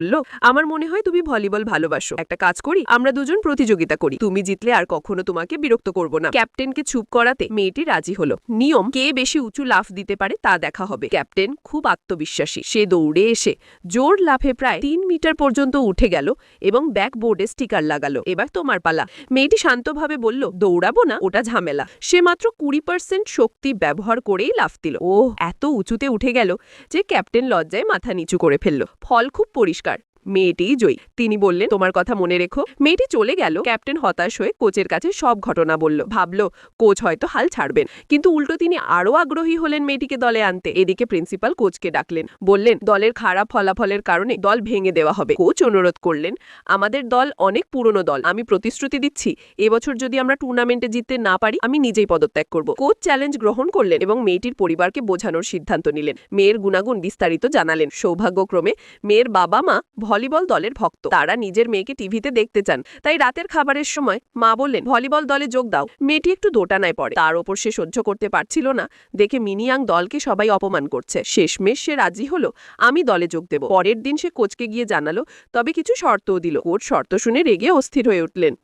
বলল, আমার মনে হয় তুমি ভলিবল ভালোবাসো। একটা কাজ করি, আমরা দুজন প্রতিযোগিতা করি। তুমি জিতলে আর কখনো তোমাকে বিরক্ত করব না। ক্যাপ্টেনকে চুপ করাতে মেয়েটি রাজি হলো। নিয়ম, কে বেশি উঁচু লাফ দিতে পারে তা দেখা হবে। ক্যাপ্টেন খুব আত্মবিশ্বাসী। সে দৌড়ে এসে জোর লাফে প্রায় 3 মিটার পর্যন্ত উঠে গেল এবং ব্যাকবোর্ডে স্টিকার লাগালো। এবার তোমার পালা। মেয়েটি শান্তভাবে বলল, দৌড়াবো না, ওটা ঝামেলা। সে মাত্র 20% শক্তি ব্যবহার করেই লাফ দিল। ওহ, এত উঁচুতে উঠে গেল যে ক্যাপ্টেন লজ্জায় মাথা নিচু করে ফেলল। ফল খুব পরিষ্কার, মেয়েটিই জয়ী। তিনি বললেন, তোমার কথা মনে রেখো। মেয়েটি চলে গেল। ক্যাপ্টেন হতাশ হয়ে কোচের কাছে সব ঘটনা বলল। ভাবলো কোচ হয়তো হাল ছাড়বেন, কিন্তু উল্টো তিনি আরো আগ্রহী হলেন মেয়েটিকে দলে আনতে। এদিকে প্রিন্সিপাল কোচকে ডাকলেন। বললেন, দলের খারাপ ফলাফলের কারণে দল ভেঙে দেওয়া হবে। কোচ অনুরোধ করলেন, আমাদের দল অনেক পুরনো দল, আমি প্রতিশ্রুতি দিচ্ছি এবছর যদি আমরা টুর্নামেন্টে জিততে না পারি আমি নিজেই পদত্যাগ করব। কোচ চ্যালেঞ্জ গ্রহণ করলেন এবং মেয়েটির পরিবারকে বোঝানোর সিদ্ধান্ত নিলেন। মেয়ের গুণাগুণ বিস্তারিত জানালেন। সৌভাগ্যক্রমে মেয়ের বাবা মা ভলিবল দলের ভক্ত। তারা নিজের মেয়েকে টিভিতে দেখতে চান, তাই রাতের খাবারের সময় মা বললেন, ভলিবল দলে যোগ দাও। মেয়েটি একটু দোটানায় পড়ে। তার ওপর সে সহ্য করতে পারছিল না দেখে মিনিয়াং দলকে সবাই অপমান করছে। শেষমেশ সে রাজি হলো, আমি দলে যোগ দেব। পরের দিন সে কোচকে গিয়ে জানালো, তবে কিছু শর্তও দিল। কোচ শর্ত শুনে রেগে অস্থির হয়ে উঠলেন।